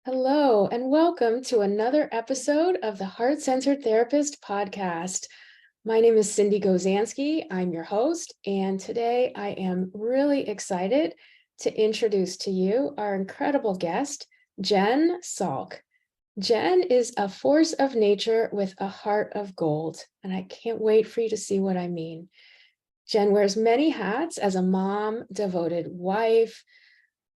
Hello, and welcome to another episode of the Heart Centered Therapist podcast. My name is Cindy Gozansky. I'm your host, and today I am really excited to introduce to you our incredible guest, Jen Salk. Jen is a force of nature with a heart of gold, and I can't wait for you to see what I mean. Jen wears many hats as a mom, devoted wife,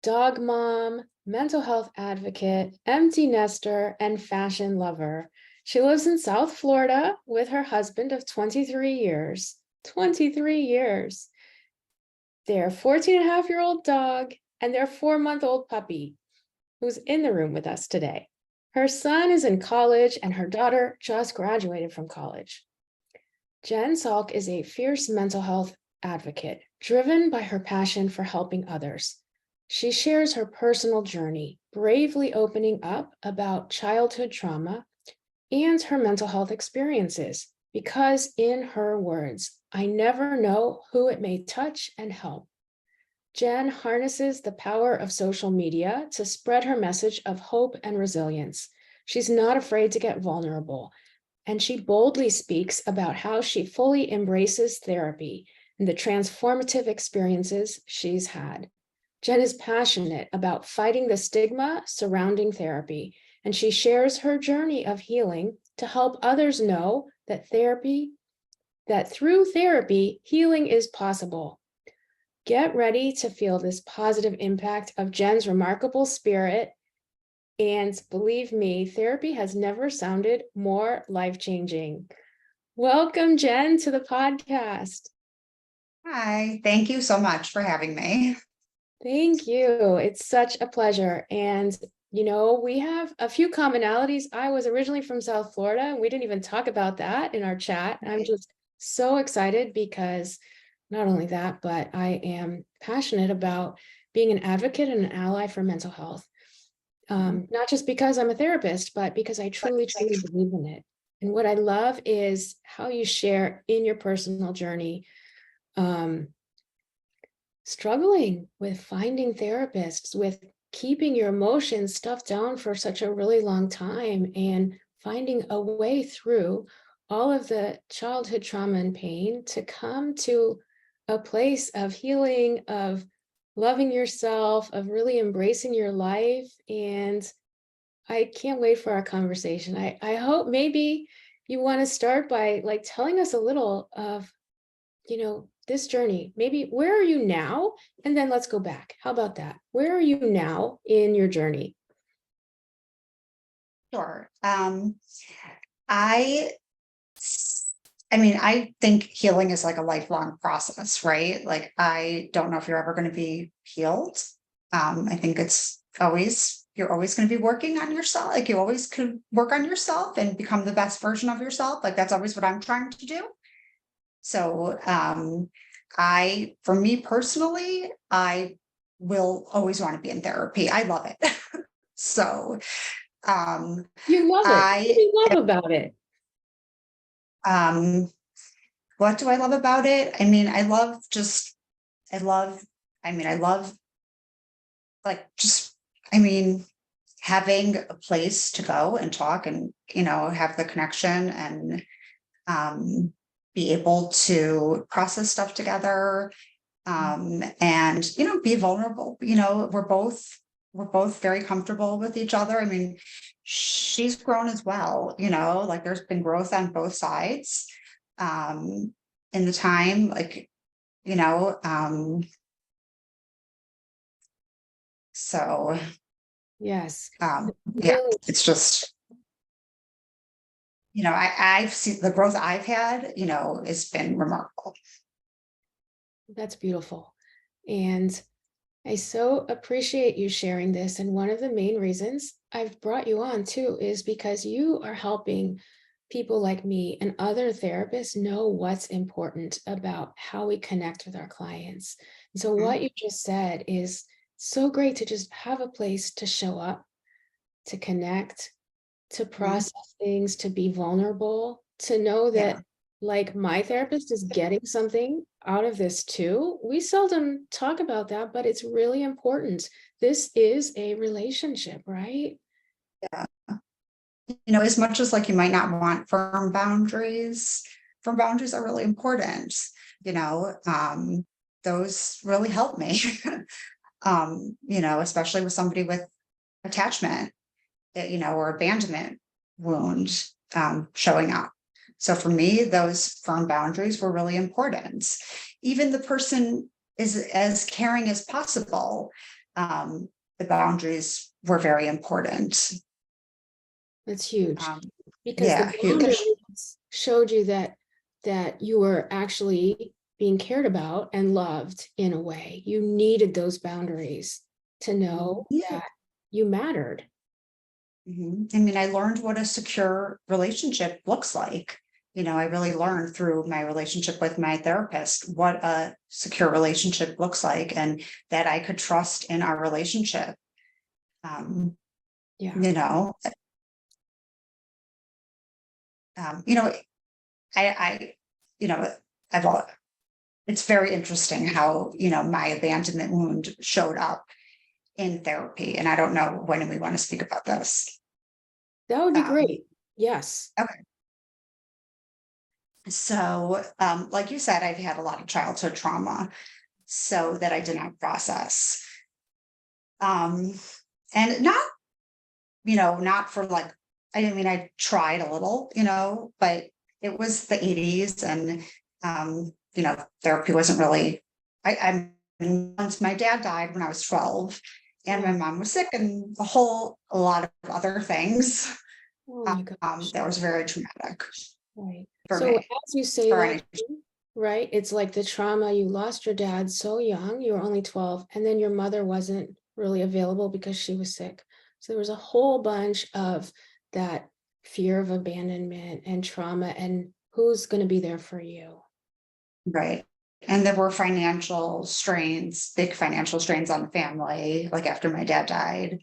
dog mom, mental health advocate, empty nester, and fashion lover. She lives in South Florida with her husband of 23 years. 23 years. Their 14-and-a-half-year-old dog and their 4-month-old puppy, who's in the room with us today. Her son is in college and her daughter just graduated from college. Jen Salk is a fierce mental health advocate, driven by her passion for helping others. She shares her personal journey, bravely opening up about childhood trauma and her mental health experiences, because in her words, I never know who it may touch and help. Jen harnesses the power of social media to spread her message of hope and resilience. She's not afraid to get vulnerable, and she boldly speaks about how she fully embraces therapy and the transformative experiences she's had. Jen is passionate about fighting the stigma surrounding therapy, and she shares her journey of healing to help others know that through therapy, healing is possible. Get ready to feel this positive impact of Jen's remarkable spirit. And believe me, therapy has never sounded more life-changing. Welcome, Jen, to the podcast. Hi, thank you so much for having me. Thank you. It's such a pleasure. And, we have a few commonalities. I was originally from South Florida, and we didn't even talk about that in our chat. I'm just so excited because not only that, but I am passionate about being an advocate and an ally for mental health. Not just because I'm a therapist, but because I truly, truly believe in it. And what I love is how you share in your personal journey, struggling with finding therapists, with keeping your emotions stuffed down for such a really long time and finding a way through all of the childhood trauma and pain to come to a place of healing, of loving yourself, of really embracing your life. And I can't wait for our conversation. I hope maybe you want to start by telling us a little of, this journey. Maybe where are you now? And then let's go back. How about that? Where are you now in your journey? Sure. I I think healing is like a lifelong process, right? Like, I don't know if you're ever going to be healed. I think you're always going to be working on yourself. Like, you always could work on yourself and become the best version of yourself. Like, that's always what I'm trying to do. So, for me personally, I will always want to be in therapy. I love it. So, You love it. What do I, you love about it? um, what do I love about it? I love, I love like just, I mean, having a place to go and talk and, have the connection and, be able to process stuff together, and, be vulnerable. We're both very comfortable with each other. I mean, she's grown as well, like, there's been growth on both sides, in the time, like, you know, so, Yes. yeah, Really, it's just, I've seen the growth I've had, has been remarkable. that's beautiful. And I so appreciate you sharing this. And one of the main reasons I've brought you on too is because you are helping people like me and other therapists know what's important about how we connect with our clients. And so Mhm. what you just said is so great, to just have a place to show up, to connect, to Mhm. process things, to be vulnerable, to know Yeah. that my therapist is getting something out of this too. We seldom talk about that, but it's really important. This is a relationship, right? Yeah. As much as like you might not want firm boundaries are really important, you know, those really help me. Especially with somebody with attachment, or abandonment wound showing up. So for me, those firm boundaries were really important. Even the person is as caring as possible. The boundaries were very important. That's huge, Um, because the yeah, huge. boundaries showed you that you were actually being cared about and loved in a way. You needed those boundaries to know Yeah. that you mattered. I mean, I learned what a secure relationship looks like. I really learned through my relationship with my therapist what a secure relationship looks like and that I could trust in our relationship. Um, Yeah. you know, um, you know, I, you know, I've, al- it's very interesting how, my abandonment wound showed up in therapy. And I don't know when we want to speak about this. That would be Um, great. Yes. okay. So, like you said, I've had a lot of childhood trauma, so that I did not process. Um, and not for like, I tried a little, but it was the 80s and, therapy wasn't really, once my dad died when I was 12 and my Oh, mom was sick and a lot of other things, oh my gosh. that was very traumatic Right. for So me, as you say for that, any, right, it's like the trauma, you lost your dad so young, you were only 12, and then your mother wasn't really available because she was sick. So there was a whole bunch of that fear of abandonment and trauma and who's going to be there for you. right. And there were big financial strains on the family, like after my dad died,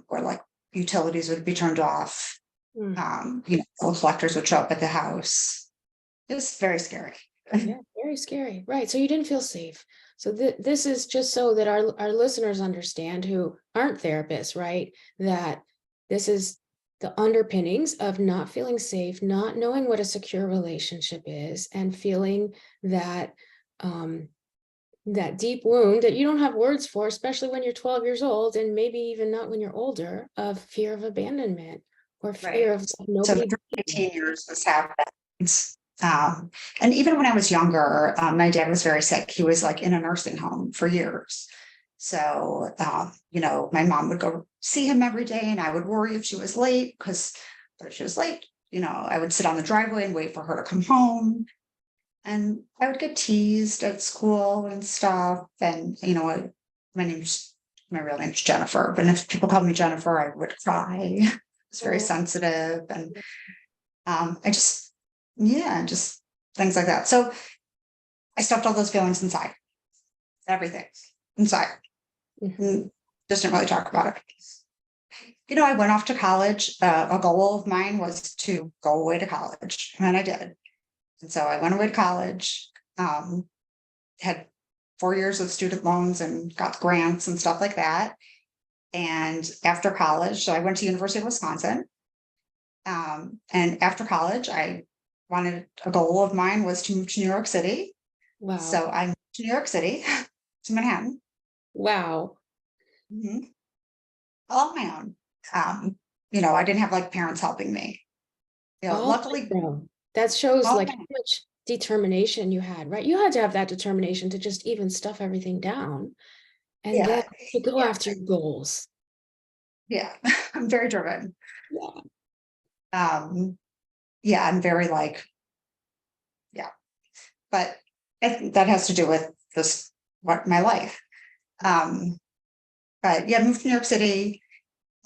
where like utilities would be turned off. Mm, Old collectors would show up at the house. It was very scary. yeah, very scary. Right. So you didn't feel safe. So this is just so that our listeners understand who aren't therapists, right? That this is the underpinnings of not feeling safe, not knowing what a secure relationship is, and feeling that um, that deep wound that you don't have words for, especially when you're 12 years old, and maybe even not when you're older, of fear of abandonment or fear Right. of So nobody. for 18 years this happened. And even when I was younger, my dad was very sick. He was like in a nursing home for years. So, my mom would go see him every day and I would worry if she was late because if she was late, I would sit on the driveway and wait for her to come home. And I would get teased at school and stuff. And, my name's, my real name's Jennifer, but if people called me Jennifer, I would cry. It's very Oh, sensitive. And just things like that. So I stuffed all those feelings inside, everything inside. mhm. Mm, Just didn't really talk about it. I went off to college. A goal of mine was to go away to college, and I did. And so I went away to college, had 4 years of student loans and got grants and stuff like that. And after college, so I went to University of Wisconsin. And after college, a goal of mine was to move to New York City. Wow. So I moved to New York City, to Manhattan, Wow. mhm, all on my own. I didn't have like parents helping me. All on Luckily, your own. That shows all like my how much determination you had, right? You had to have that determination to just even stuff everything down and then yeah, to go yeah, after your goals. yeah. I'm very driven. Yeah. Um, yeah, I'm very like, yeah, but I think that has to do with this what my life. Um, but yeah, moved to New York City.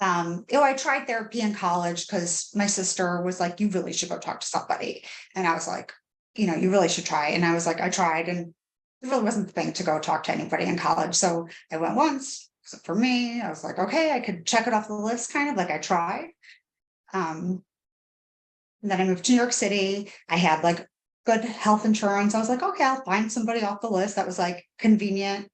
I tried therapy in college because my sister was like, you really should go talk to somebody. And I was like, you really should try. And I was like, I tried and it really wasn't the thing to go talk to anybody in college. So I went once. So for me, I was like, okay, I could check it off the list, kind of like I tried. Um, and then I moved to New York City. I had like good health insurance. I was like, okay, I'll find somebody off the list that was like convenient,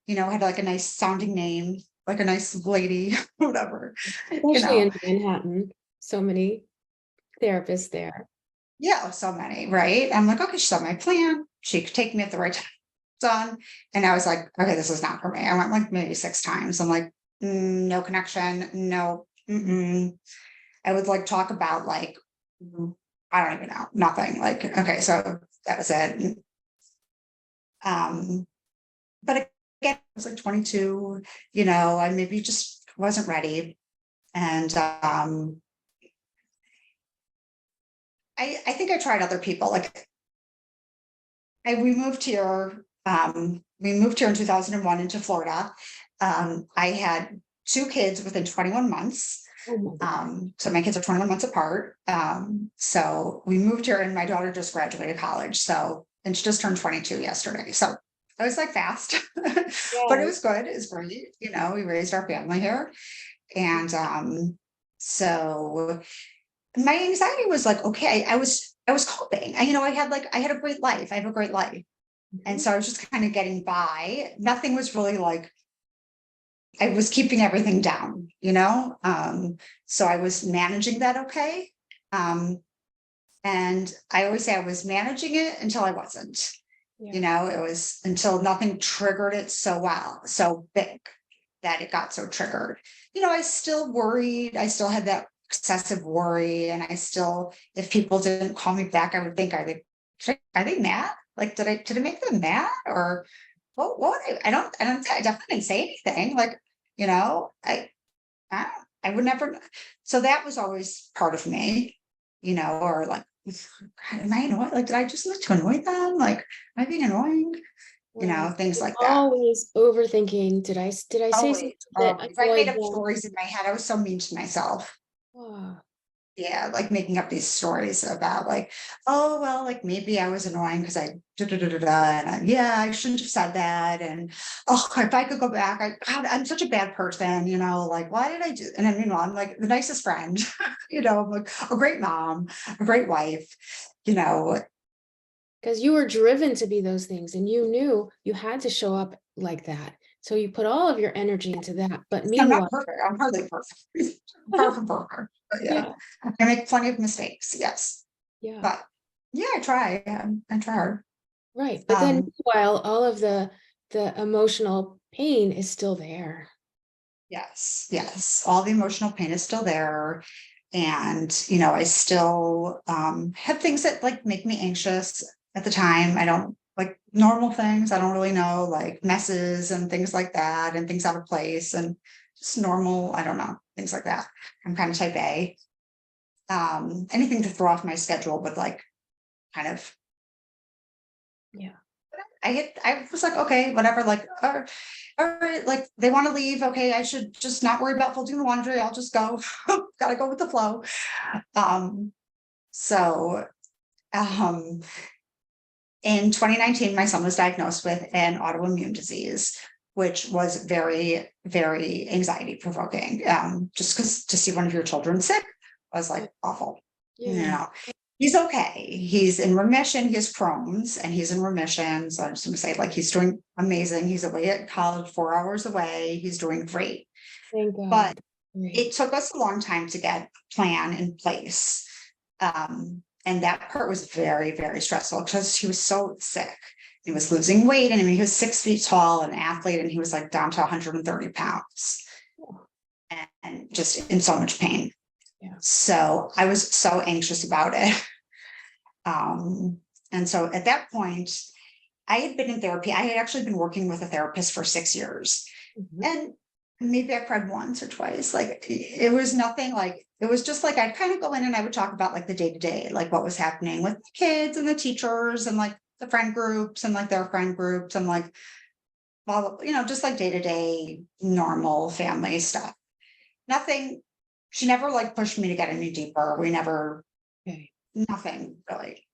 had like a nice sounding name. like a nice lady, whatever, you Especially know. in Manhattan, so many therapists there. Yeah, so many, right? I'm like, okay, she saw my plan. She could take me at the right time. Done. And I was like, okay, this is not for me. I went like maybe 6 times. I'm like, no connection, no. Mm-mm. I would like talk about like, I don't even know, nothing. Like, okay, so that was it. Um, but again, I was like 22, I maybe just wasn't ready. And I think I tried other people. Like we moved here in 2001 into Florida. I had 2 kids within 21 months. Oh my God. So my kids are 21 months apart. So we moved here and my daughter just graduated college. And she just turned 22 yesterday. So it was like fast, but it Yes. was good. It was great. We raised our family here. And so my anxiety was like, okay, I was coping. I had a great life. I have a great life. And Mhm. so I was just kind of getting by. Nothing was really like, I was keeping everything down, so I was managing that okay. Um, and I always say I was managing it until I wasn't, Yeah. it was until nothing triggered it so big that it got so triggered. I still worried. I still had that excessive worry. And if people didn't call me back, I would think, are they mad? Like, did I make them mad? Or what? I definitely didn't say anything. Like, you know, I, I, I would never. So that was always part of me, or like, am I annoying? Like, did I just look to annoy them? Like, am I being annoying? Right. Things You're like that. always overthinking. Did I say something Always, that always. I made annoyed up them? stories in my head. I was so mean to myself. Oh, Yeah, like making up these stories about like, oh well, like maybe I was annoying because I and yeah, I shouldn't have said that. And oh, if I could go back, God, I'm such a bad person, like why did I do? And I mean, I'm like the nicest friend, I'm like a great mom, a great wife, you know. because you were driven to be those things and you knew you had to show up like that. So you put all of your energy into that. But I'm not meanwhile, perfect. I'm hardly perfect. Far from perfect. But yeah, yeah, I make plenty of mistakes. Yes, yeah, but yeah, I try. I try hard. right. But then Um, meanwhile, all of the emotional pain is still there. Yes, yes. All the emotional pain is still there. And, I still have things that like make me anxious at the time. I don't like normal things. I don't really know, like messes and things like that, and things out of place and just normal, I don't know, things like that. I'm kind of type A. Anything to throw off my schedule would like kind of Yeah. I was like, okay, whatever, like, all right, like they want to leave. Okay, I should just not worry about folding the laundry. I'll just go. Gotta go with the flow. Um, so um in 2019, my son was diagnosed with an autoimmune disease, which was very, very anxiety provoking. Just because to see one of your children sick was Yeah. like awful. You Yeah. know, he's okay. He's in remission. He has Crohn's and he's in remission. So I'm just gonna say, like, he's doing amazing. He's away at college, 4 hours away. He's doing great. Thank But God. Great. it took us a long time to get a plan in place. And that part was very, very stressful because he was so sick. He was losing weight. And I mean, he was 6 feet tall, an athlete, and he was like down to 130 pounds and just in so much pain. Yeah. So I was so anxious about it. Um, and so at that point, I had been in therapy. I had actually been working with a therapist for 6 years. Mhm. And maybe I cried once or twice. Like it was nothing like it was just like I'd kind of go in and I would talk about like the day to day, like what was happening with the kids and the teachers and like the friend groups and like their friend groups and like well, just like day to day normal family stuff. Nothing. She never like pushed me to get any deeper. We never, Okay. nothing really.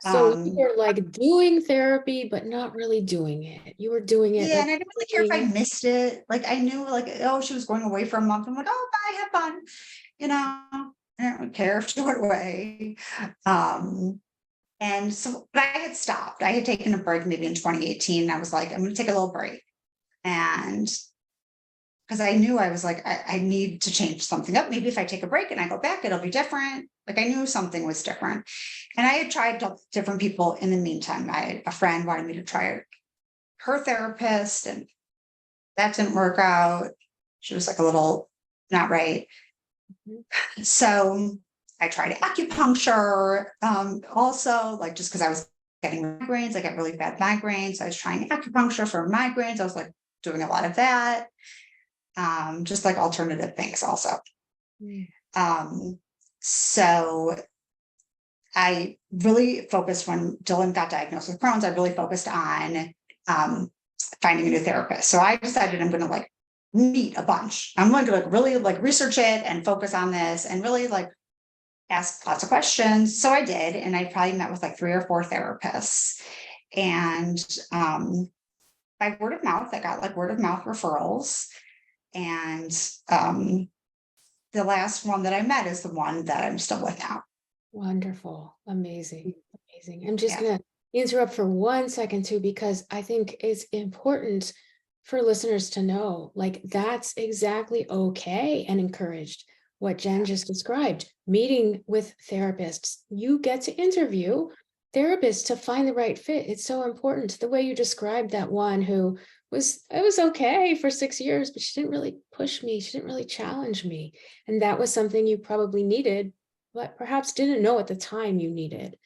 So you Um, were like doing therapy, but not really doing it. You were doing it Yeah, like and I didn't really care if I being, missed it. Like I knew like, oh, she was going away for a month. I'm like, oh, bye, have fun. I don't really care if she went away. Um, and so but I had stopped. I had taken a break maybe in 2018. I was like, I'm gonna take a little break. And because I knew I was like, I need to change something up. Maybe if I take a break and I go back, it'll be different. Like I knew something was different. And I had tried different people in the meantime. A friend wanted me to try her therapist, and that didn't work out. She was like a little not right. So I tried acupuncture, also, like just because I was getting migraines, I get really bad migraines. I was trying acupuncture for migraines. I was like doing a lot of that, just like alternative things also. Mm. So I really focused when Dylan got diagnosed with Crohn's, I really focused on finding a new therapist. So I decided I'm going to like meet a bunch. I'm going to like really like research it and focus on this and really like ask lots of questions. So I did, and I probably met with like 3 or 4 therapists. And by word of mouth, I got like word of mouth referrals. And the last one that I met is the one that I'm still with now. Wonderful. Amazing. Amazing. I'm just Yeah. going to interrupt for 1 second too, because I think it's important for listeners to know, like, that's exactly okay and encouraged. What Jen just described, meeting with therapists, you get to interview therapists to find the right fit. It's so important. The way you described that one who it was okay for 6 years, but she didn't really push me. She didn't really challenge me. And that was something you probably needed, but perhaps didn't know at the time you needed.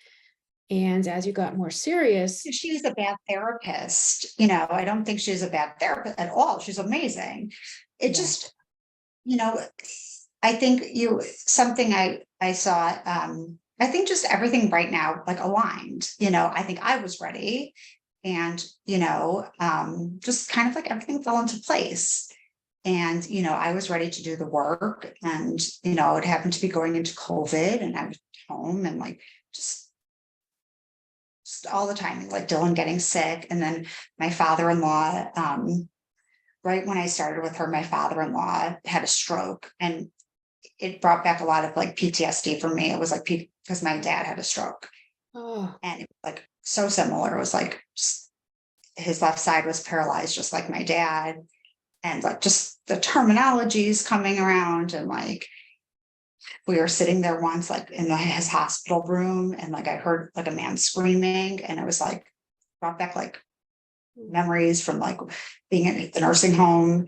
And as you got more serious, She's a bad therapist. You know, I don't think she's a bad therapist at all. She's amazing. It yeah, just, you know, I think something I saw, I think just everything right now like aligned. You know, I think I was ready, and just kind of like everything fell into place. And I was ready to do the work, and it happened to be going into COVID, and I was home, and like just all the time, like Dylan getting sick, and then my father-in-law. Right when I started with her, my father-in-law had a stroke, and it brought back a lot of like PTSD for me. It was like because my dad had a stroke, oh, and it was like so similar. It was like his left side was paralyzed, just like my dad, and like just the terminologies coming around, and like we were sitting there once, like in his hospital room, and like I heard like a man screaming, and it was like brought back like memories from like being in the nursing home,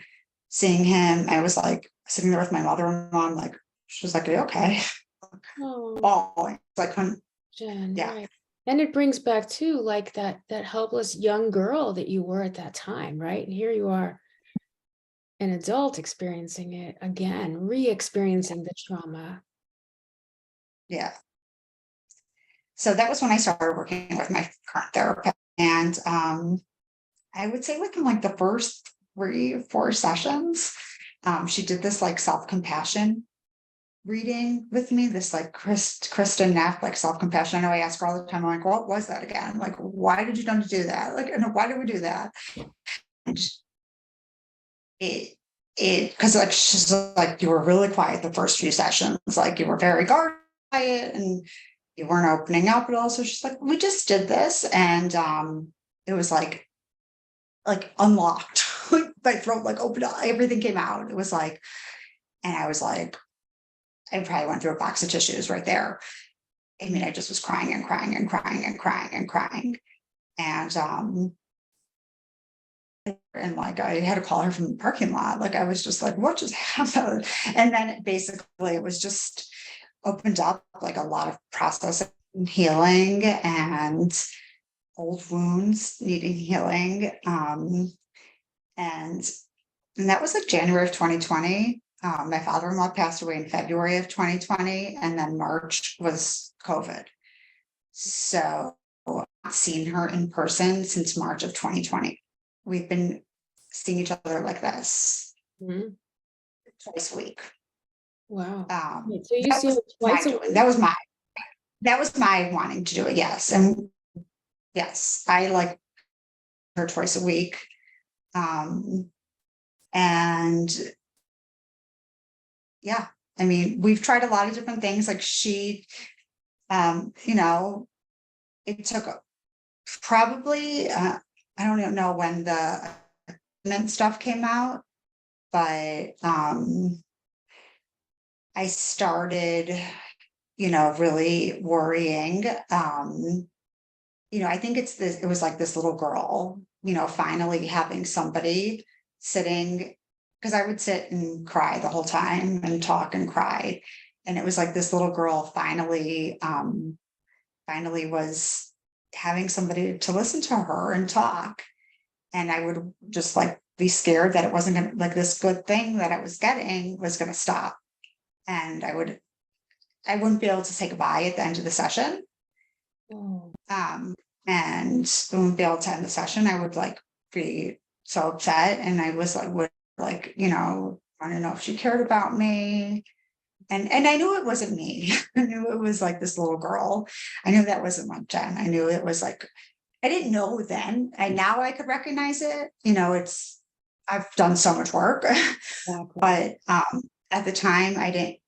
seeing him. I was like sitting there with my mother-in-law. I'm like, she was like, "Are you okay?" oh, Bawling. Like, Jen, yeah, right. And it brings back too, like that helpless young girl that you were at that time, right? And here you are, an adult experiencing it again, re-experiencing the trauma. yeah. So that was when I started working with my current therapist. And I would say within like the first 3 or 4 sessions, she did this like self-compassion reading with me, this like Kristen Neff, like self-compassion. I know I ask her all the time, I'm like, what was that again? Like, why did you don't do that? Like, and why did we do that? And it because like she's like, you were really quiet the first few sessions, like you were very guarded and you weren't opening up at all. So she's like, we just did this, and it was like unlocked. My throat like opened up, everything came out. It was like, and I was like, I probably went through a box of tissues right there. I mean, I just was crying and crying and crying and crying and crying. And like I had to call her from the parking lot. Like I was just like, what just happened? And then basically it was just opened up like a lot of processing, healing, and old wounds needing healing. And that was like January of 2020. My father-in-law passed away in February of 2020, and then March was COVID. So I've not seen her in person since March of 2020. We've been seeing each other like this Mhm. twice a week. Wow. Um, Wait, so you that see her was my twice a doing. week? That was my wanting to do it. Yes, and yes, I like her twice a week. Um, and yeah, I mean, we've tried a lot of different things. Like um, you know, it took probably I don't even know when the stuff came out. but I started, really worrying. I think it was like this little girl, finally having somebody sitting, because I would sit and cry the whole time and talk and cry. And it was like this little girl finally was having somebody to listen to her and talk. And I would just like be scared that it wasn't gonna, like, this good thing that I was getting was gonna stop. And I wouldn't be able to say goodbye at the end of the session. Oh, Um, and wouldn't be able to end the session. I would like be so upset. And I was like, would like, want to know if she cared about me. And I knew it wasn't me. I knew it was like this little girl. I knew that wasn't like Jen. I knew it was like, I didn't know then. And now I could recognize it. I've done so much work, exactly. but at the time I didn't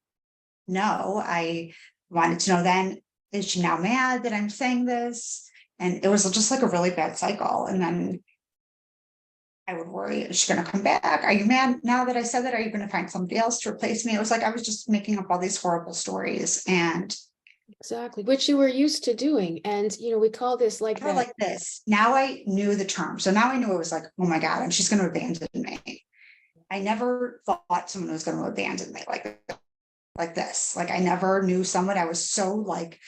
know. I wanted to know then, is she now mad that I'm saying this? And it was just like a really bad cycle. And then I would worry, is she going to come back? Are you mad now that I said that? Are you going to find somebody else to replace me? It was like I was just making up all these horrible stories. And Exactly. Which you were used to doing. And, we call this like never that. like this. Now I knew the term. So now I knew it was like, oh my God, and she's going to abandon me. I never thought someone was going to abandon me like this. Like I never knew someone I was so like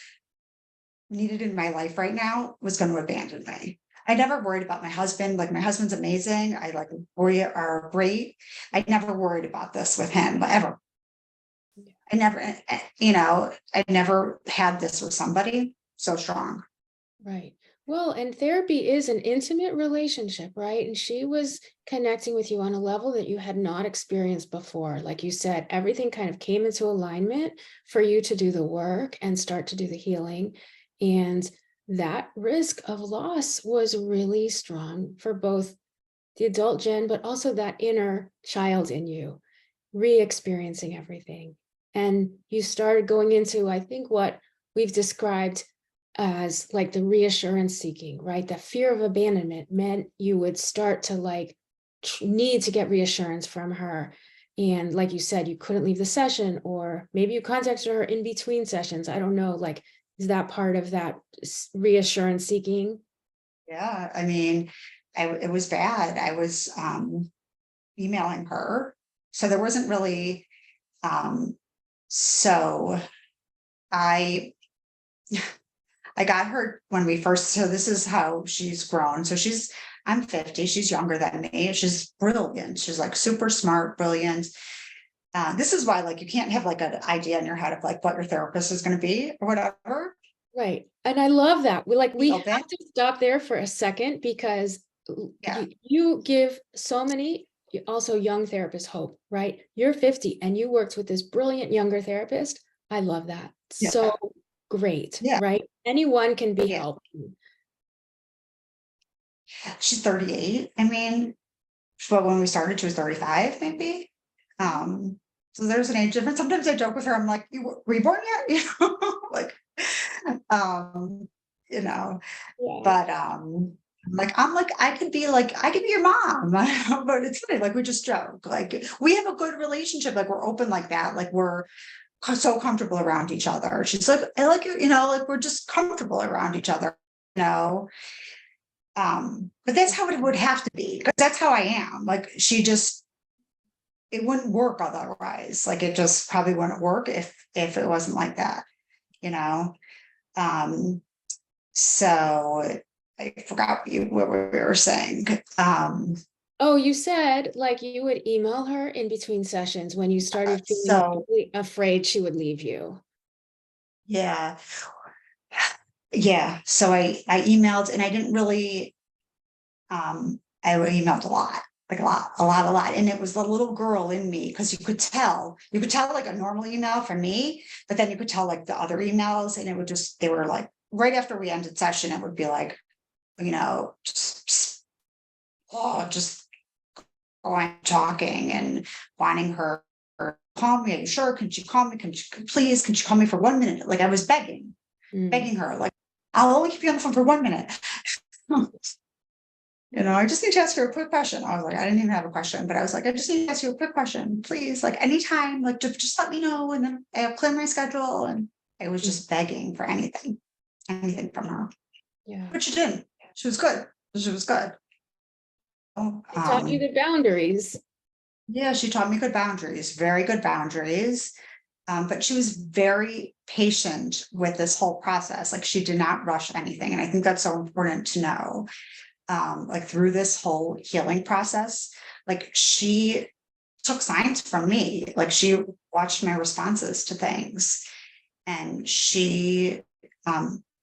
needed in my life right now was going to abandon me. I never worried about my husband. Like my husband's amazing. We are great. I never worried about this with him ever. I never, I never had this with somebody so strong. Right. Well, and therapy is an intimate relationship, right? And she was connecting with you on a level that you had not experienced before. Like you said, everything kind of came into alignment for you to do the work and start to do the healing. And that risk of loss was really strong for both the adult Jen, but also that inner child in you, re-experiencing everything. And you started going into, I think, what we've described as like the reassurance seeking, right? The fear of abandonment meant you would start to like need to get reassurance from her. And like you said, you couldn't leave the session, or maybe you contacted her in between sessions. I don't know. Like, is that part of that reassurance seeking? Yeah. I mean, it was bad. I was emailing her. So there wasn't really, so I I got her when we first, so this is how she's grown. So I'm 50, she's younger than me. She's brilliant. She's like super smart, brilliant. This is why like you can't have like an idea in your head of like what your therapist is going to be or whatever. Right. And I love that. We Be have open. to stop there for a second, because Yeah. you give so many also young therapists hope, right? You're 50 and you worked with this brilliant younger therapist. I love that. So Yeah. great, Yeah. right? Anyone can be Yeah. helped. She's 38. I mean, but when we started, she was 35, maybe. So there's an age difference. Sometimes I joke with her, I'm like, were you born yet? Like, um, you know, Yeah. but I could be like, I could be your mom. But it's funny, like we just joke. Like we have a good relationship, like we're open like that, like we're so comfortable around each other. She's like, I like you, like we're just comfortable around each other, you know. But that's how it would have to be, because that's how I am. Like it wouldn't work otherwise. Like it just probably wouldn't work if it wasn't like that, you know. Um, so I forgot what we were saying. Oh, you said like you would email her in between sessions when you started feeling So really afraid she would leave you. yeah, yeah. So I emailed, and I didn't really I emailed a lot, like a lot. And it was the little girl in me, because you could tell like a normal email from me, but then you could tell like the other emails, and they were like right after we ended session, it would be like, just going, talking and wanting her call me. Are you sure? Can she call me? Can she call me for 1 minute? Like I was Mm. begging her, like, I'll only keep you on the phone for 1 minute. I just need to ask you a quick question. I was like, I didn't even have a question, but I was like, I just need to ask you a quick question, please. Like anytime, like just let me know and then I'll clear my schedule. And I was just begging for anything from her, Yeah. but she didn't. She was good. She was good. Oh, It taught you the boundaries. yeah, she taught me good boundaries, very good boundaries. But she was very patient with this whole process. Like she did not rush anything. And I think that's so important to know. Like through this whole healing process, like she took signs from me. Like she watched my responses to things. And she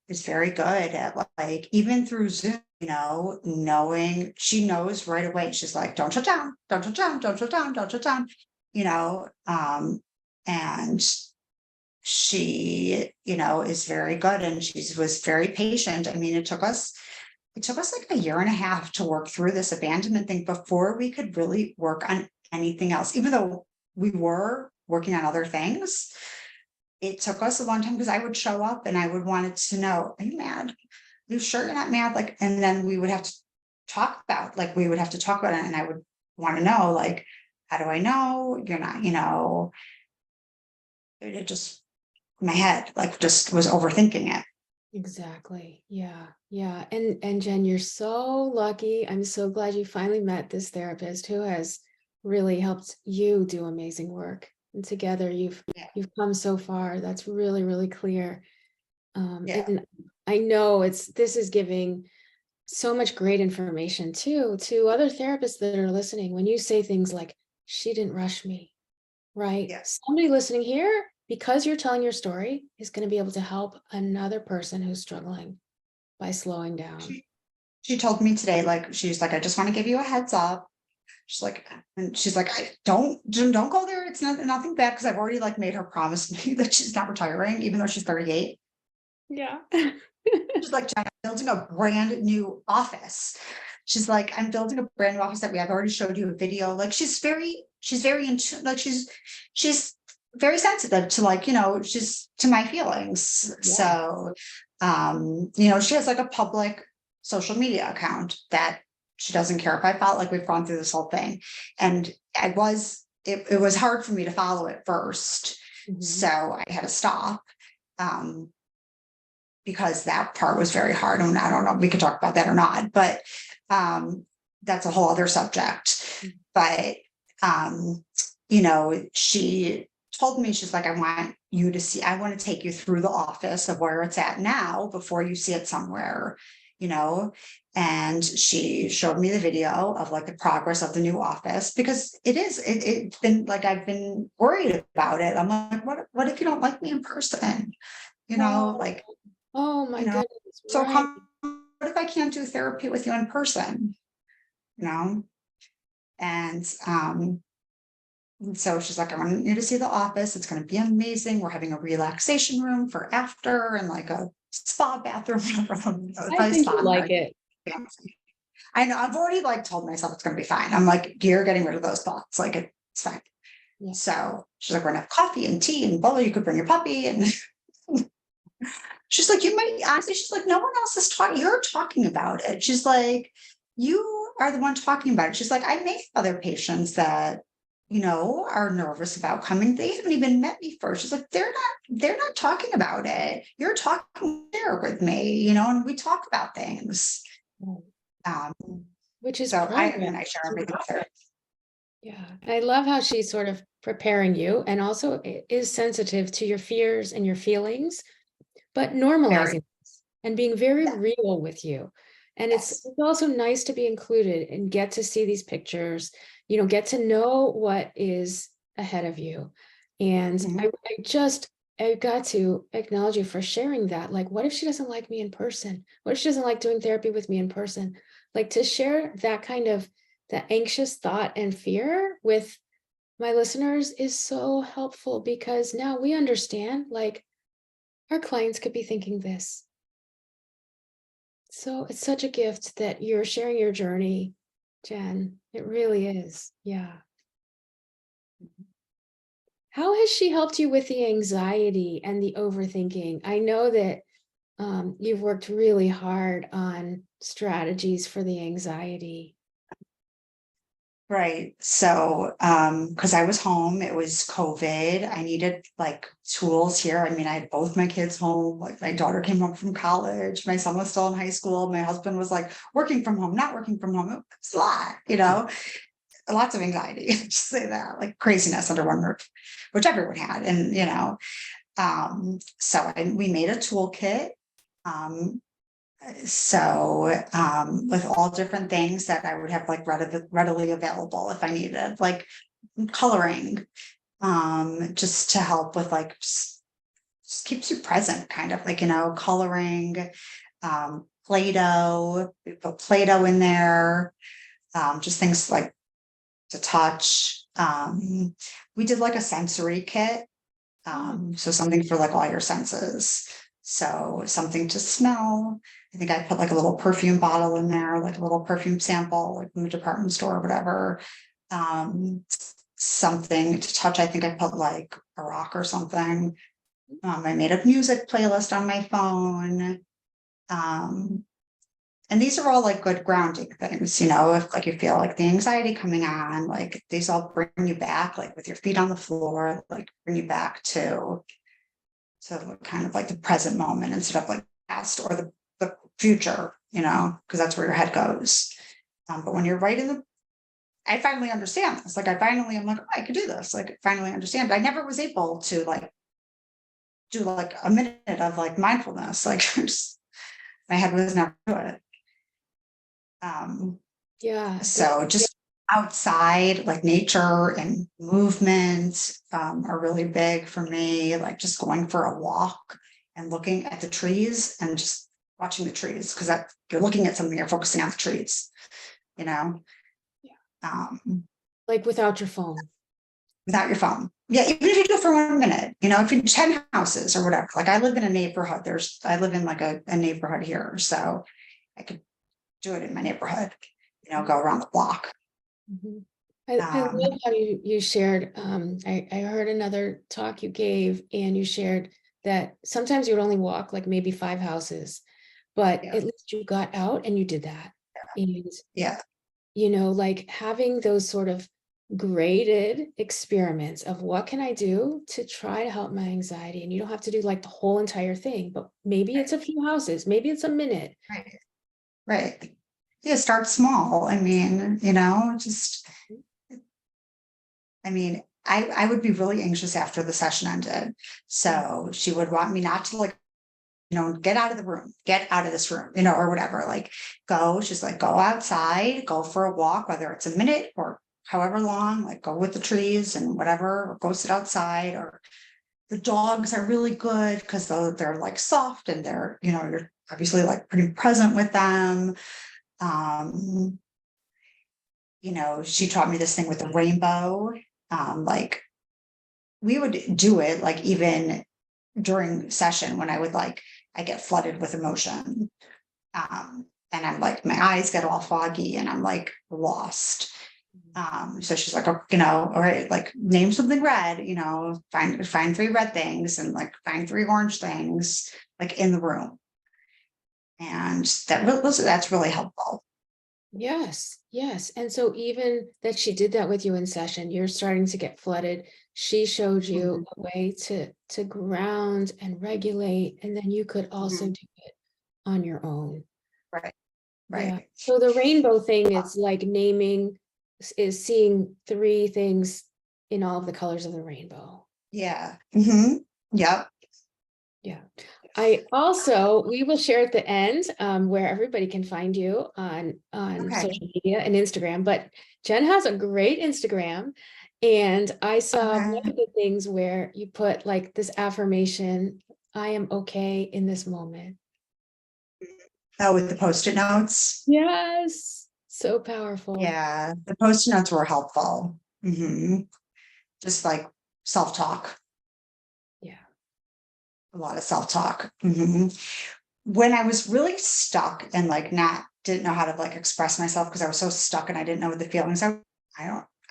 is very good at like even through Zoom, knowing she knows right away. She's like, don't shut down, don't shut down, don't shut down, don't shut down, and she, is very good and she was very patient. I mean, it took us like a year and a half to work through this abandonment thing before we could really work on anything else, even though we were working on other things. It took us a long time because I would show up and I would want it to know, are you mad? Are you sure you're not mad? Like, and then we would have to we would have to talk about it. And I would want to know, like, how do I know you're not, it just, my head, like, just was overthinking it. Exactly. Yeah. Yeah. And Jen, you're so lucky. I'm so glad you finally met this therapist who has really helped you do amazing work. And together Yeah. you've come so far. That's really, really clear. Yeah. And I know this is giving so much great information too to other therapists that are listening. When you say things like, she didn't rush me, right? Yeah. Somebody listening here, because you're telling your story, is going to be able to help another person who's struggling by slowing down. She told me today, like, she's like, I just want to give you a heads up. And she's like, don't go there. It's nothing bad because I've already like made her promise me that she's not retiring, even though she's 38. Yeah. She's like, Jen, I'm building a brand new office. She's like, I'm building a brand new office that I've already showed you a video. Like she's very into like she's very sensitive to like, she's to my feelings. Yeah. So she has like a public social media account that she doesn't care if I follow, like we've gone through this whole thing. And it was hard for me to follow it first. So Mhm. I had to stop. Um, because that part was very hard. And I don't know, we could talk about that or not, but that's a whole other subject. But she told me, she's like, I want to take you through the office of where it's at now before you see it somewhere, and she showed me the video of like the progress of the new office because it's been like I've been worried about it. I'm like, what if you don't like me in person? Oh, Like, oh my goodness. so Right. what if I can't do therapy with you in person? You know? And so she's like, I want you to see the office. It's going to be amazing. We're having a relaxation room for after and like a spa bathroom. I By think you spa, like it. I know I've already like told myself it's going to be fine. I'm like, you're getting rid of those thoughts. Like it's fine. Yeah. So she's like, we're gonna have coffee and tea and blah, you could bring your puppy. And she's like, you might honestly, she's like, no one else is talking. You're talking about it. She's like, you are the one talking about it. She's like, I may have other patients that, are nervous about coming. They haven't even met me first. She's like, they're not talking about it. You're talking there with me, and we talk about things. Right. Um, Which is and progress. I share everything with her. Yeah. And I love how she's sort of preparing you and also is sensitive to your fears and your feelings, but Very, normalizing this and being very yeah, real with you. And it's yes. also nice to be included and get to see these pictures, get to know what is ahead of you. And Mhm. I got to acknowledge you for sharing that. Like, what if she doesn't like me in person? What if she doesn't like doing therapy with me in person? Like to share that kind of the anxious thought and fear with my listeners is so helpful because now we understand like our clients could be thinking this. So it's such a gift that you're sharing your journey, Jen. It really is. Yeah. How has she helped you with the anxiety and the overthinking? I know that you've worked really hard on strategies for the anxiety. Right. So, because I was home, it was COVID. I needed like tools here. I mean, I had both my kids home. Like my daughter came home from college. My son was still in high school. My husband was like working from home, not working from home. It was a lot, lots of anxiety. Just say that, like craziness under one roof, which everyone had. And, we made a toolkit. Um, with all different things that I would have like readily available if I needed, like coloring, just to help with like just keeps you present, kind of like, coloring, Play-Doh, we put Play-Doh in there, just things like to touch. We did like a sensory kit, so something for like all your senses. So something to smell. I think I put like a little perfume bottle in there, like a little perfume sample, like from the department store or whatever. Um, Something to touch. I think I put like a rock or something. I made a music playlist on my phone. Um, and these are all like good grounding things, if like you feel like the anxiety coming on, like these all bring you back, like with your feet on the floor, like bring you back to kind of like the present moment instead of like past or the future, because that's where your head goes. But when you're right in I finally understand this. Like I'm like, oh, I could do this. Like I finally understand. I never was able to like do like a minute of like mindfulness. Like my head was never to it. Yeah. So just outside, like nature and movement are really big for me. Like just going for a walk and looking at the trees and just watching the trees, because that you're looking at something, you're focusing on the trees, you know, Yeah. um, Like without your phone. without your phone. Yeah, even if you do it for 1 minute, if you 10 houses or whatever. Like I live in a neighborhood. I live in like a neighborhood here. So I could do it in my neighborhood, go around the block. Mhm. I Um, love how you shared, I heard another talk you gave and you shared that sometimes you would only walk like maybe 5 houses, but yeah, at least you got out and you did that. And, yeah, like having those sort of graded experiments of what can I do to try to help my anxiety? And you don't have to do like the whole entire thing, but maybe it's a few houses, maybe it's a minute. right, right. Yeah, start small. I mean, I would be really anxious after the session ended. So she would want me not to like, get out of the room, get out of this room, or whatever, like she's like, go outside, go for a walk, whether it's a minute or however long, like go with the trees and whatever, or go sit outside. Or the dogs are really good because they're like soft and they're, you're obviously like pretty present with them. Um, she taught me this thing with the rainbow. Like we would do it like even during session when I get flooded with emotion. And I'm like, my eyes get all foggy and I'm like lost. So she's like, oh, all right, like name something red, find 3 red things and like find 3 orange things like in the room. And that's really helpful. Yes, yes. And so even that she did that with you in session, you're starting to get flooded. She showed you Mhm, a way to ground and regulate, and then you could also mhm. do it on your own. Right, Yeah. right. So the rainbow thing, it's like naming is seeing 3 things in all of the colors of the rainbow. Yeah. Yep. Yeah. We will share at the end where everybody can find you on Okay. social media and Instagram, but Jen has a great Instagram, and I saw one Okay. of the things where you put like this affirmation, I am okay in this moment. Oh, with the post-it notes. Yes, so powerful. Yeah, the post-it notes were helpful. Just like self-talk, Yeah. a lot of self-talk. When I was really stuck and like not didn't know how to like express myself because I was so stuck and I didn't know what the feelings I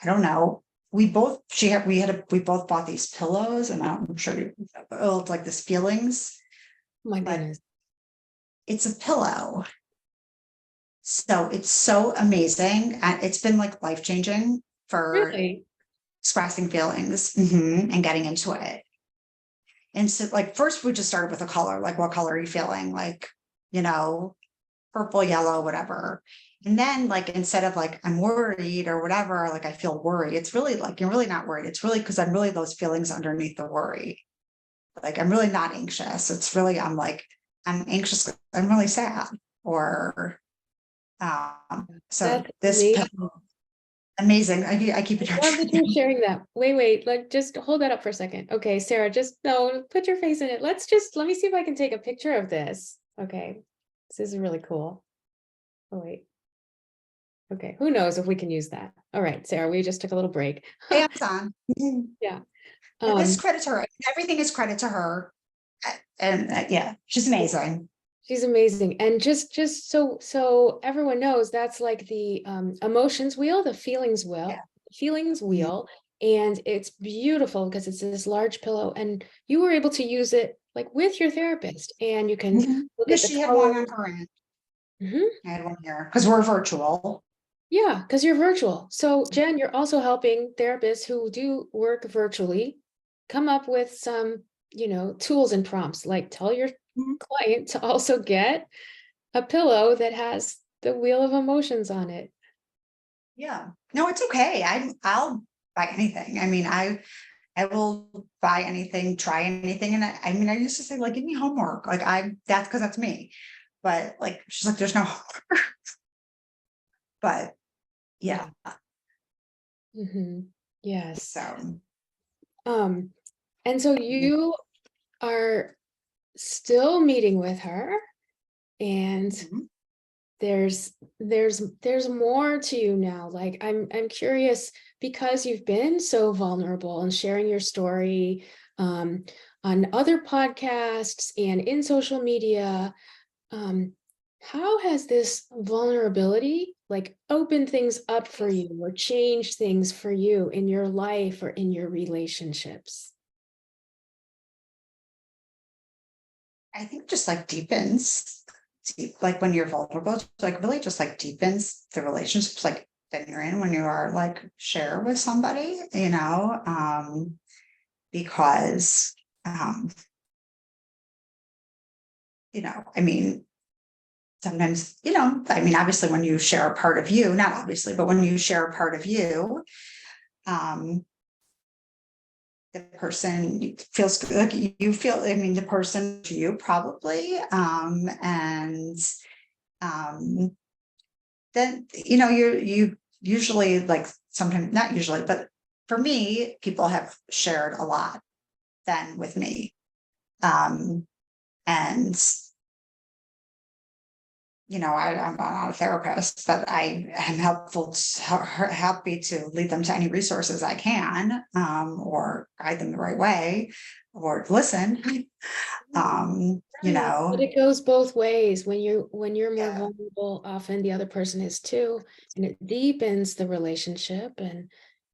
don't know. We both bought these pillows and I'm sure you like this feelings, Oh my but goodness. it's a pillow. So it's so amazing. And it's been like life-changing for Really? expressing feelings and getting into it. And so like first we just started with a color, like what color are you feeling? Like, you know, purple, yellow, whatever. And then like instead of like I'm worried or whatever, like I feel worried, it's really like you're really not worried. It's really because I'm really those feelings underneath the worry. Like I'm really not anxious. It's really I'm like I'm anxious, I'm really sad. Or so That's this amazing. amazing. I keep I it love that you're sharing that. Wait, like just hold that up for a second. Okay, Sarah, just no, put your face in it. Let me see if I can take a picture of this. Okay, this is really cool. Oh, wait. Okay, who knows if we can use that? All right, Sarah, we just took a little break. hands on. Yeah. And it's Um, credit to her. Everything is credit to her. And yeah, she's amazing. she's amazing. And just so everyone knows, that's like the emotions wheel, the Yeah. feelings Mhm. wheel. And it's beautiful because it's this large pillow, and you were able to use it like with your therapist, and you can look Yeah, at the she had color. one on her end. Mhm. I had one here because we're virtual. Yeah, because you're virtual. So Jen, you're also helping therapists who do work virtually come up with some, tools and prompts, like tell your Mhm. client to also get a pillow that has the wheel of emotions on it. Yeah. No, it's okay. I'll buy anything. I mean, I will buy anything, try anything. And I mean, I used to say, like, give me homework. Like that's because that's me. But like she's like, there's no homework. But Yeah. yeah. Yes. So Um, and so you are still meeting with her, and mhm. there's more to you now. Like I'm curious, because you've been so vulnerable and sharing your story um on other podcasts and in social media. um how has this vulnerability like opened things up for you or changed things for you in your life or in your relationships? I think just like deepens, like when you're vulnerable, like really just like deepens the relationships like that you're in when you are like share with somebody, because um, I mean, sometimes, I mean, obviously when you share a part of you, not obviously, but when you share a part of you, um, the person feels like you feel, I mean, the person to you probably, and um, then you usually like sometimes not usually, but for me, people have shared a lot then with me. Um, and I'm not a therapist, but I am happy to lead them to any resources I can, or guide them the right way, or listen. Right. But it goes both ways. When you're more Yeah, vulnerable, often the other person is too, and it deepens the relationship. And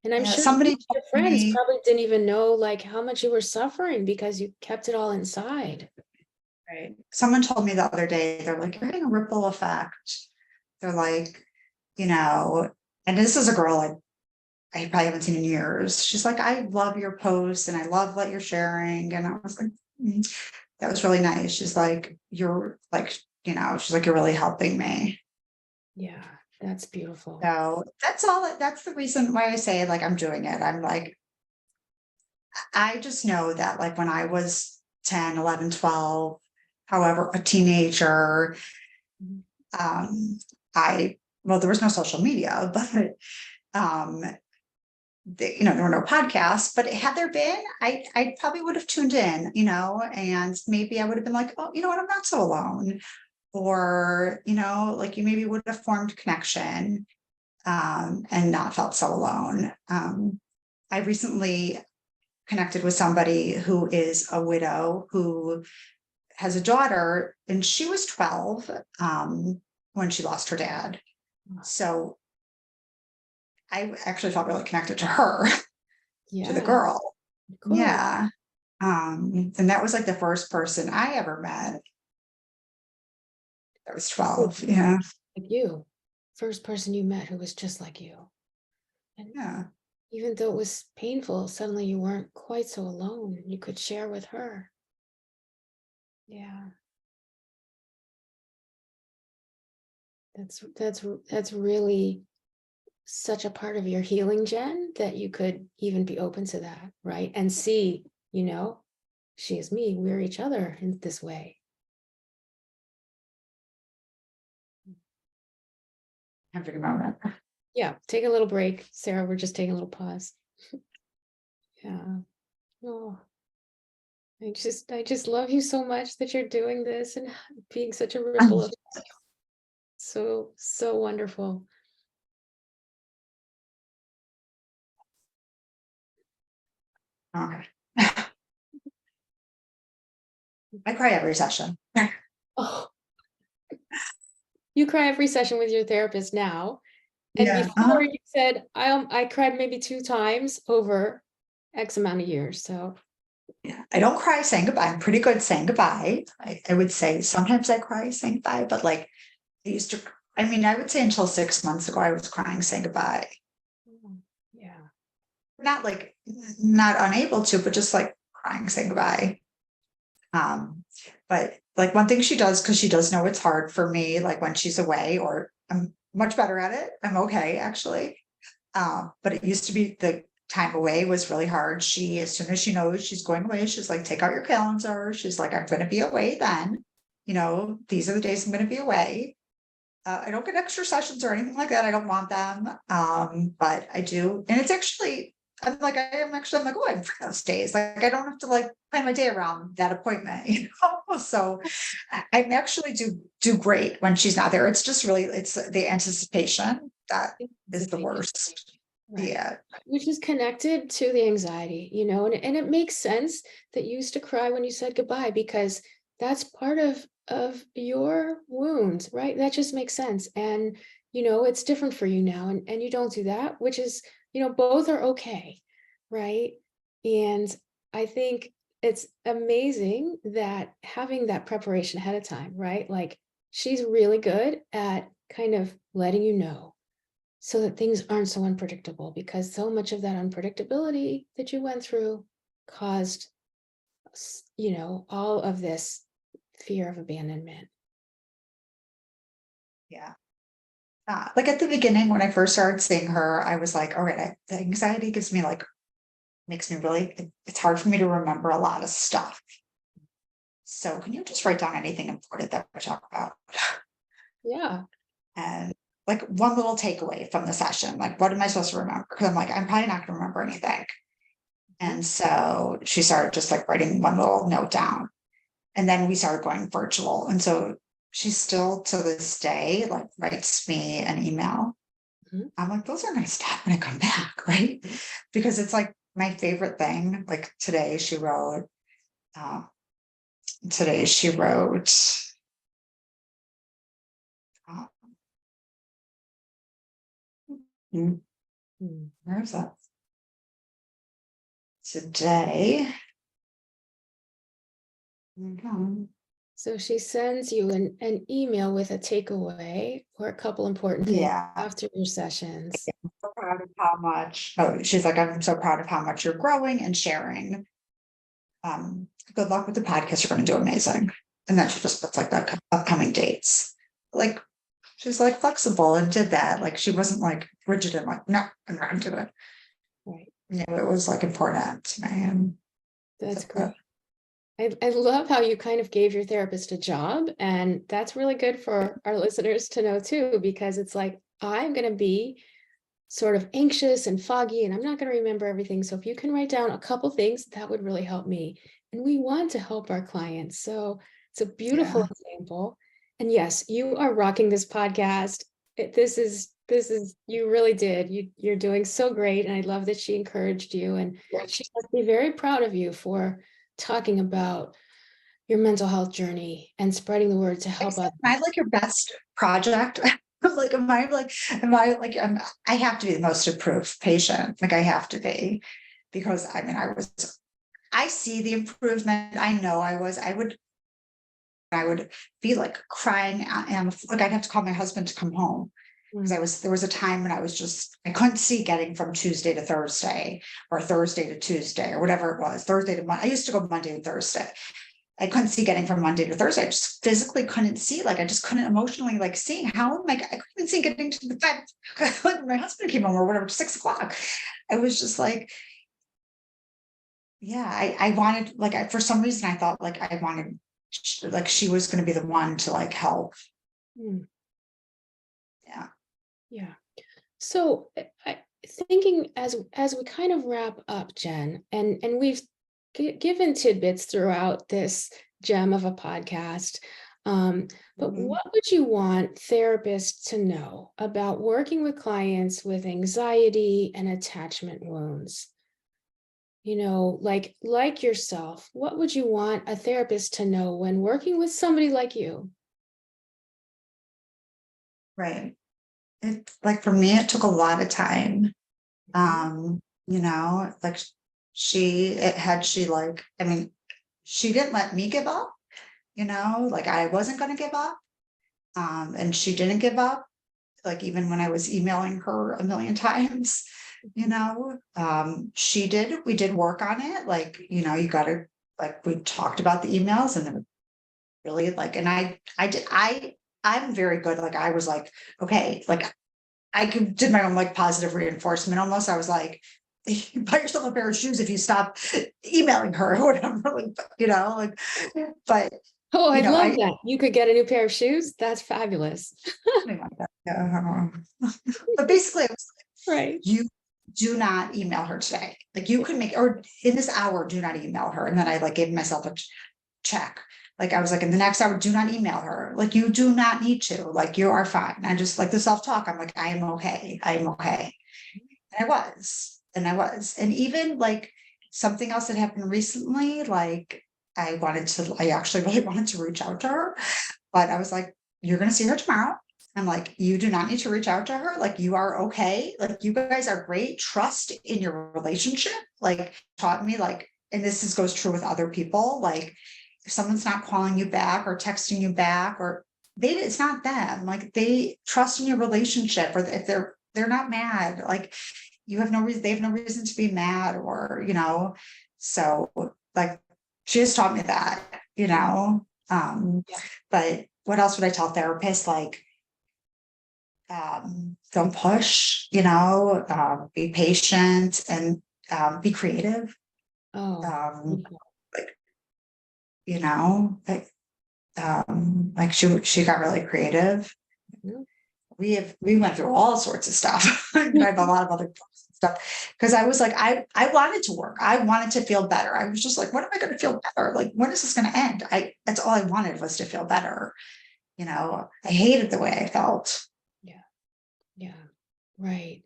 I'm yeah. sure Somebody your told friends me, probably didn't even know like how much you were suffering because you kept it all inside. right? Someone told me the other day, they're like, you're getting a ripple effect. They're like, you know, and this is a girl I probably haven't seen in years. She's like, I love your posts and I love what you're sharing. And I was like, "Mm, that was really nice." She's like, you're like, she's like, you're really helping me. Yeah, that's beautiful. So that's all, that's the reason why I say like I'm doing it. I'm like, I just know that like when I was 10, 11, 12, however, a teenager, Mhm. um, well, there was no social media, but um, there were no podcasts, but had there been, I probably would have tuned in, and maybe I would have been like, oh, you know what, I'm not so alone. Or, like you maybe would have formed connection, and not felt so alone. I recently connected with somebody who is a widow who has a daughter, and she was 12 when she lost her dad. So I actually felt really connected to her, to the Yeah, girl. of course. Yeah. And that was like the first person I ever met I was 12. Yeah. Like you, first person you met who was just like you. And Yeah. even though it was painful, suddenly you weren't quite so alone. You could share with her. Yeah. That's really such a part of your healing, Jen, that you could even be open to that, right? And see, she is me, we're each other in this way. Having a moment. Yeah, take a little break, Sarah. We're just taking a little pause. Yeah. Oh, I just love you so much that you're doing this and being such a ripple of so wonderful. Okay. I cry every session. Oh, you cry every session with your therapist now. And Yeah. before you said, I cried maybe 2 times over X amount of years. So Yeah. I don't cry saying goodbye. I'm pretty good saying goodbye. I would say sometimes I cry saying goodbye, but like I used to, I mean, I would say until 6 months ago, I was crying saying goodbye. yeah. Not like not unable to, but just like crying saying goodbye. But like one thing she does, because she does know it's hard for me, like when she's away, or I'm much better at it. I'm okay, actually. But it used to be the time away was really hard. She, as soon as she knows she's going away, she's like, take out your calendar. She's like, I'm going to be away then. These are the days I'm going to be away. I don't get extra sessions or anything like that. I don't want them. But I do. And it's actually, I'm like, oh, I'm free those days. Like, I don't have to like plan my day around that appointment, So I'm actually do great when she's not there. It's just really, it's the anticipation that is the worst. Right. Yeah. Which is connected to the anxiety, and it makes sense that you used to cry when you said goodbye because that's part of your wounds, right? That just makes sense. And it's different for you now, and you don't do that, which is, both are okay, right? And I think it's amazing that having that preparation ahead of time, right? Like she's really good at kind of letting you know so that things aren't so unpredictable, because so much of that unpredictability that you went through caused all of this fear of abandonment. Yeah. Like at the beginning, when I first started seeing her, I was like, all right, the anxiety gives me like, makes me really, it's hard for me to remember a lot of stuff. So can you just write down anything important that we talk about? Yeah. And like one little takeaway from the session, like what am I supposed to remember? Because I'm like, I'm probably not going to remember anything. And so she started just like writing one little note down. And then we started going virtual. And so she still to this day like writes me an email. Mhm. I'm like, those are nice to have when I come back, right? Because it's like my favorite thing. Like uh, today she wrote, uh, where is that? Today. So she sends you an email with a takeaway or a couple important things Yeah. after your sessions. I'm so proud of how much, oh, she's like, I'm so proud of how much you're growing and sharing. Good luck with the podcast. You're going to do amazing. And then she just puts like the upcoming dates. Like, she's like flexible and did that. Like, she wasn't like rigid and like, no, I'm not going to do it. Right. It was like important to me. And That's great. I love how you kind of gave your therapist a job, and that's really good for our listeners to know too, because it's like, I'm going to be sort of anxious and foggy, and I'm not going to remember everything. So if you can write down a couple things, that would really help me. And we want to help our clients. So it's a beautiful example. And yes, you are rocking this podcast. This is you really did. You're doing so great. And I love that she encouraged you. And she must be very proud of you for talking about your mental health journey and spreading the word to help others. Am I like your best project? Like, I have to be the most approved patient. Like, I have to be, because I mean, I see the improvement. I know I would I would be like crying and like I'd have to call my husband to come home because there was a time when I couldn't see getting from Tuesday to Thursday or Thursday to Tuesday or whatever it was, Thursday to Monday. I used to go Monday to Thursday. I couldn't see getting from Monday to Thursday. I just physically couldn't see, like, I just couldn't emotionally like seeing how, like, I couldn't see getting to the bed when my husband came home or whatever, 6 o'clock. I was just like, yeah, I wanted, like, for some reason, I thought like I wanted, like, she was going to be the one to like help. Mm. Yeah. Yeah. So thinking as we kind of wrap up, Jen, and we've given tidbits throughout this gem of a podcast, but Mhm. what would you want therapists to know about working with clients with anxiety and attachment wounds? Like yourself, what would you want a therapist to know when working with somebody like you? Right. It, like, for me, it took a lot of time. Mhm. Like, she like, I mean, she didn't let me give up, like I wasn't going to give up. And she didn't give up, like, even when I was emailing her a million times, we did work on it. Like, you gotta, like, we talked about the emails and then really like, and I'm very good. Like, I was like, okay, like did my own like positive reinforcement almost. I was like, buy yourself a pair of shoes if you stop emailing her or whatever, like, like, but, Oh, I'd love I, that. You could get a new pair of shoes. That's fabulous. something like that. Yeah. But basically, Right. you do not email her today. Like, you can make, or in this hour, do not email her. And then I like gave myself a check. Like, I was like, in the next hour, do not email her. Like, you do not need to, like, you are fine. I just like the self-talk. I'm like, I am okay. I am okay. And and even like something else that happened recently, like I actually really wanted to reach out to her, but I was like, you're going to see her tomorrow. I'm like, you do not need to reach out to her. Like, you are okay. Like, you guys are great. Trust in your relationship. Like, taught me, like, and goes true with other people. Like, if someone's not calling you back or texting you back, or it's not them. Like, they trust in your relationship, or if they're not mad. Like, they have no reason to be mad, or, so, like, she has taught me that, Yeah. but what else would I tell therapists? Like, don't push, be patient, and be creative. Oh, Um, okay. like, like she got really creative. We went through all sorts of stuff. I have a lot of other stuff because I was like, I wanted to work. I wanted to feel better. I was just like, when am I going to feel better? Like, when is this going to end? That's all I wanted, was to feel better. I hated the way I felt, Yeah. Yeah. Right.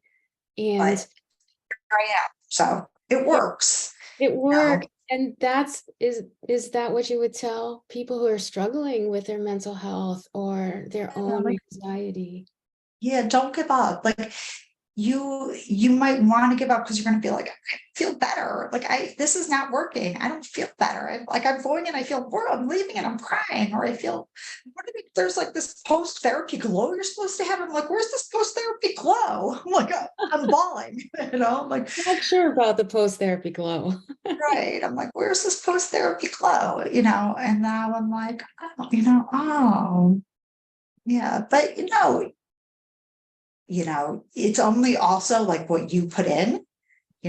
but And here I am. So it it, works. it You know? worked. And is that what you would tell people who are struggling with their mental health or their Yeah, own like, anxiety? yeah, don't give up. Like, you might want to give up because you're going to be like, I feel better. Like, this is not working. I don't feel better. I'm going and I feel worse. I'm leaving and I'm crying, or I feel, there's like this post therapy glow you're supposed to have. I'm like, where's this post therapy glow? I'm like, I'm bawling, I'm like, Not sure about the post-therapy glow. right. I'm like, where's this post therapy glow? And now I'm like, oh, yeah, but it's only also like what you put in.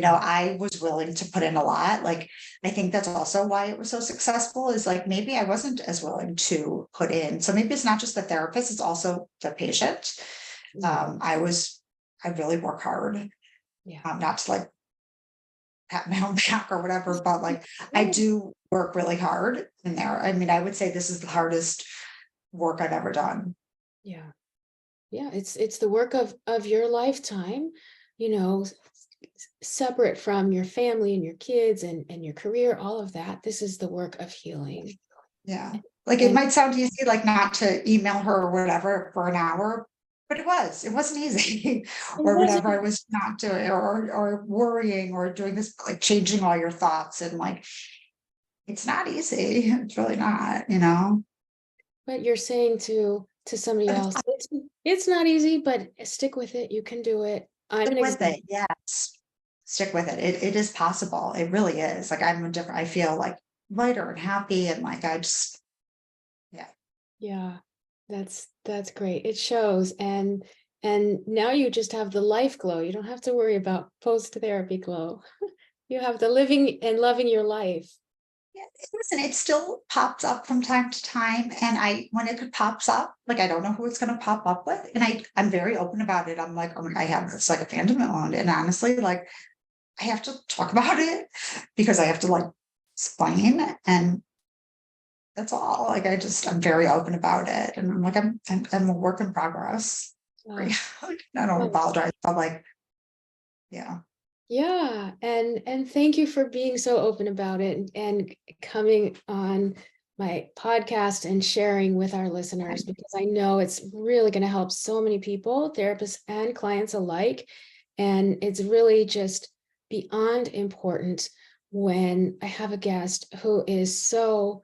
I was willing to put in a lot. Like, I think that's also why it was so successful, is like, maybe I wasn't as willing to put in. So maybe it's not just the therapist, it's also the patient. Mm, I really work hard, yeah. not to like pat my own back or whatever, but like, I Oh, do work really hard in there. I mean, I would say this is the hardest work I've ever done. yeah. Yeah. It's the work of your lifetime, you know, separate from your family and your kids and your career, all of that. This is the work of healing. Yeah. Like, it And might sound easy, like, not to email her or whatever for an hour, but it wasn't easy. it Or wasn't, whatever I was not doing, or worrying, or doing this, like, changing all your thoughts, and like, it's not easy. It's really not, but you're saying to somebody But else, it's not easy, but stick with it. You can do it. I'm stick an with example. it, yes. Stick with it. It is possible. It really is. Like I'm a different, I feel like lighter and happy and like I just, yeah. Yeah, that's great. It shows. And now you just have the life glow. You don't have to worry about post-therapy glow. You have the living and loving your life. Yeah, listen, it still pops up from time to time, and when it pops up, like I don't know who it's going to pop up with, and I'm very open about it. I'm like, oh my, I have this like abandonment wound, and honestly, like I have to talk about it because I have to like explain, and that's all. Like I'm very open about it, and I'm like, I'm a work in progress. Sorry. Uh, I don't oh, apologize. I'm like, yeah, yeah, and thank you for being so open about it and coming on my podcast and sharing with our listeners, because I know it's really going to help so many people, therapists and clients alike. And it's really just beyond important when I have a guest who is so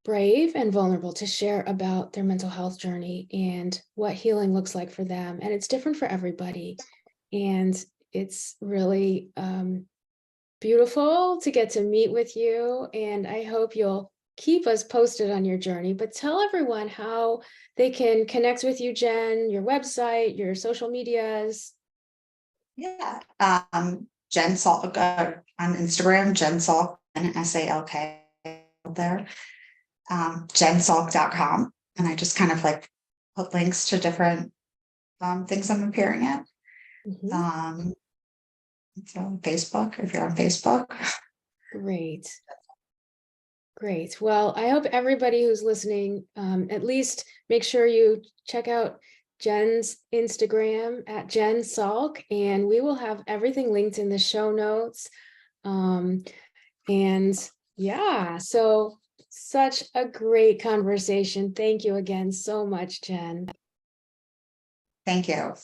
brave and vulnerable to share about their mental health journey and what healing looks like for them. And it's different for everybody. And it's really beautiful to get to meet with you. And I hope you'll keep us posted on your journey. But tell everyone how they can connect with you, Jen, your website, your social medias. yeah. Jen Salk on Instagram, Jen Salk, and SALK there. Jensalk.com. And I just kind of like put links to different things I'm appearing in. Mhm. Um, so Facebook, if you're on Facebook. Great. Great. Well, I hope everybody who's listening, at least make sure you check out Jen's Instagram at Jen Salk, and we will have everything linked in the show notes. Um, and yeah, so such a great conversation. Thank you again so much, Jen. Thank you.